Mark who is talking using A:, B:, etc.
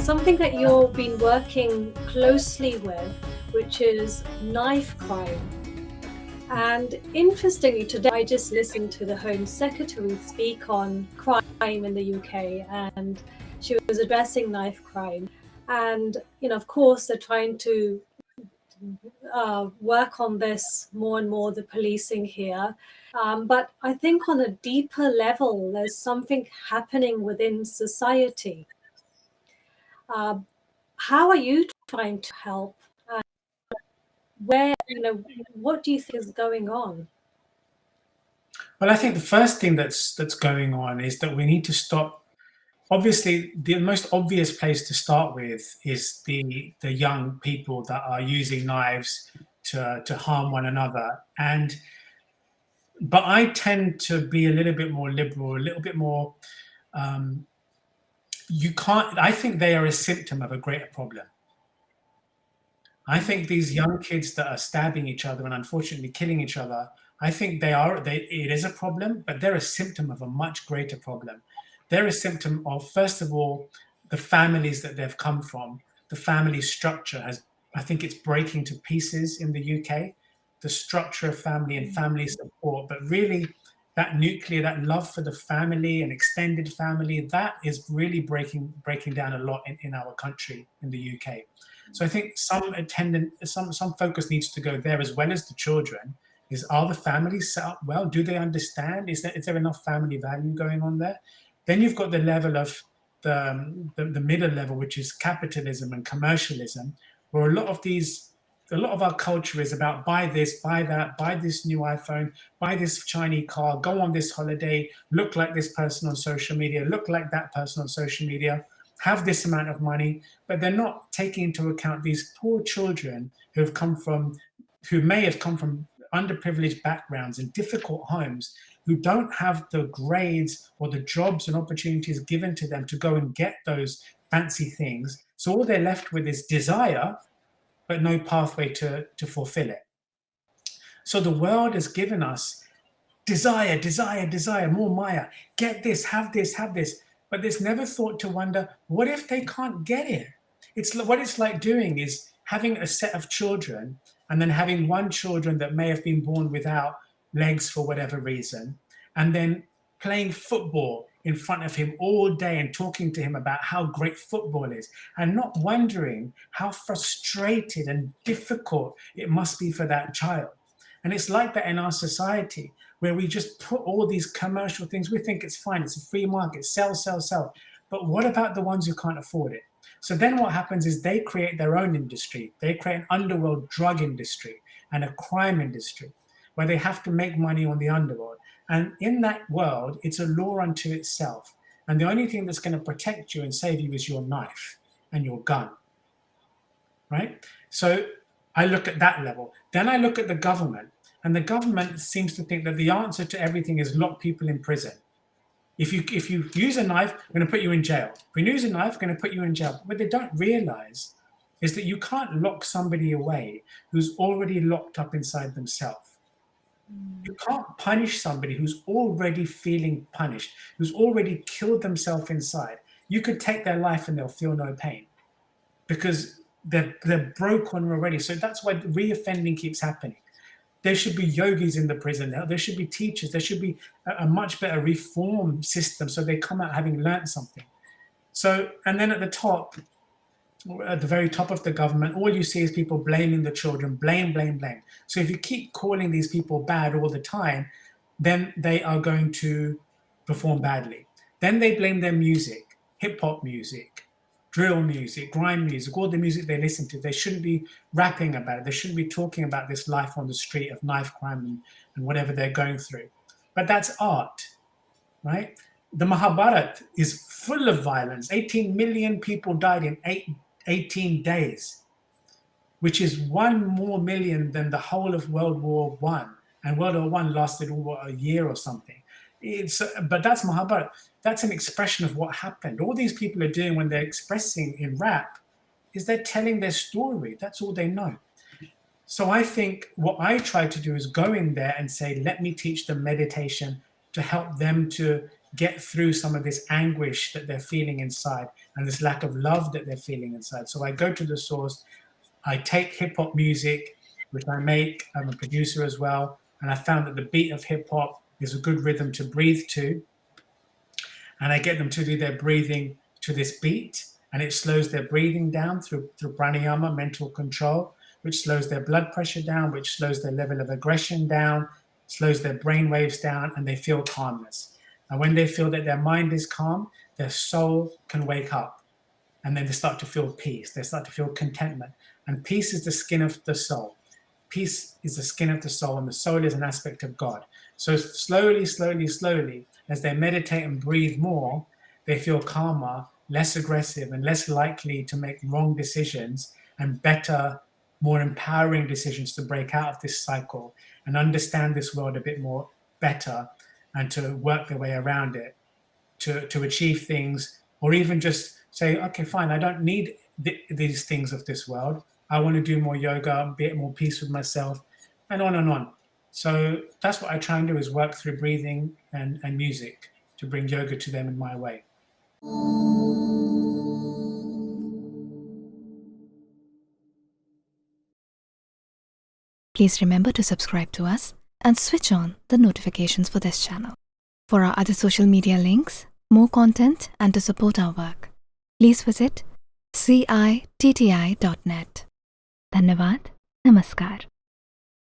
A: something that you've been working closely with, which is knife crime. And interestingly, today I just listened to the Home Secretary speak on crime in the UK, and she was addressing knife crime. And, of course, they're trying to work on this more and more, the policing here. But I think on a deeper level, there's something happening within society. How are you trying to help? What do you think is going on?
B: Well, I think the first thing that's going on is that we need to stop. Obviously, the most obvious place to start with is the young people that are using knives to harm one another. But I tend to be a little bit more liberal, a little bit more. You can't. I think they are a symptom of a greater problem. I think these young kids that are stabbing each other and unfortunately killing each other, I think it is a problem, but they're a symptom of a much greater problem. They're a symptom of, first of all, the families that they've come from. The family structure I think it's breaking to pieces in the UK, the structure of family and family support, but really that love for the family and extended family, that is really breaking down a lot in our country, in the UK. So I think some focus needs to go there as well as the children. Are the families set up well? Do they understand? Is there enough family value going on there? Then you've got the level of the middle level, which is capitalism and commercialism, where a lot of our culture is about buy this, buy that, buy this new iPhone, buy this shiny car, go on this holiday, look like this person on social media, look like that person on social media, have this amount of money, but they're not taking into account these poor children who may have come from underprivileged backgrounds and difficult homes, who don't have the grades or the jobs and opportunities given to them to go and get those fancy things. So all they're left with is desire, but no pathway to fulfill it. So the world has given us desire, desire, desire, more Maya, get this, have this, have this. But there's never thought to wonder, what if they can't get it? What it's like doing is having a set of children and then having one children that may have been born without legs for whatever reason, and then playing football in front of him all day and talking to him about how great football is, and not wondering how frustrated and difficult it must be for that child. And it's like that in our society, where we just put all these commercial things, we think it's fine, it's a free market, sell, sell, sell. But what about the ones who can't afford it? So then what happens is they create their own industry. They create an underworld drug industry and a crime industry where they have to make money on the underworld. And in that world, it's a law unto itself. And the only thing that's going to protect you and save you is your knife and your gun, right? So I look at that level. Then I look at the government, and the government seems to think that the answer to everything is lock people in prison. If you use a knife, we're going to put you in jail. If you use a knife, we're going to put you in jail. What they don't realize is that you can't lock somebody away who's already locked up inside themselves. You can't punish somebody who's already feeling punished, who's already killed themselves inside. You could take their life and they'll feel no pain because they're broken already. So that's why reoffending keeps happening. There should be yogis in the prison. There should be teachers. There should be a much better reform system so they come out having learned something. So, and then at the very top of the government, all you see is people blaming the children, blame, blame, blame. So if you keep calling these people bad all the time, then they are going to perform badly. Then they blame their music, hip hop music, drill music, grime music, all the music they listen to. They shouldn't be rapping about it. They shouldn't be talking about this life on the street of knife crime and whatever they're going through. But that's art, right? The Mahabharata is full of violence. 18 million people died in 18 days, which is 1 more million than the whole of World War I. And World War I lasted a year or something. But that's Mahabharata. That's an expression of what happened. All these people are doing when they're expressing in rap is they're telling their story. That's all they know. So I think what I try to do is go in there and say, let me teach them meditation to help them to get through some of this anguish that they're feeling inside and this lack of love that they're feeling inside. So I go to the source, I take hip hop music, which I make, I'm a producer as well, and I found that the beat of hip hop is a good rhythm to breathe to. And I get them to do their breathing to this beat, and it slows their breathing down through pranayama, mental control, which slows their blood pressure down, which slows their level of aggression down, slows their brain waves down, and they feel calmness. And when they feel that their mind is calm, their soul can wake up. And then they start to feel peace. They start to feel contentment. And peace is the skin of the soul. Peace is the skin of the soul, and the soul is an aspect of God. So slowly, slowly, slowly, as they meditate and breathe more, they feel calmer, less aggressive, and less likely to make wrong decisions, and better, more empowering decisions to break out of this cycle and understand this world a bit more better, and to work their way around it, to achieve things, or even just say, okay, fine, I don't need these things of this world. I want to do more yoga, be at more peace with myself, and on and on. So that's what I try and do, is work through breathing and music to bring yoga to them in my way.
C: Please remember to subscribe to us and switch on the notifications for this channel. For our other social media links, more content, and to support our work, please visit citti.net. Dhanyavad. Namaskar.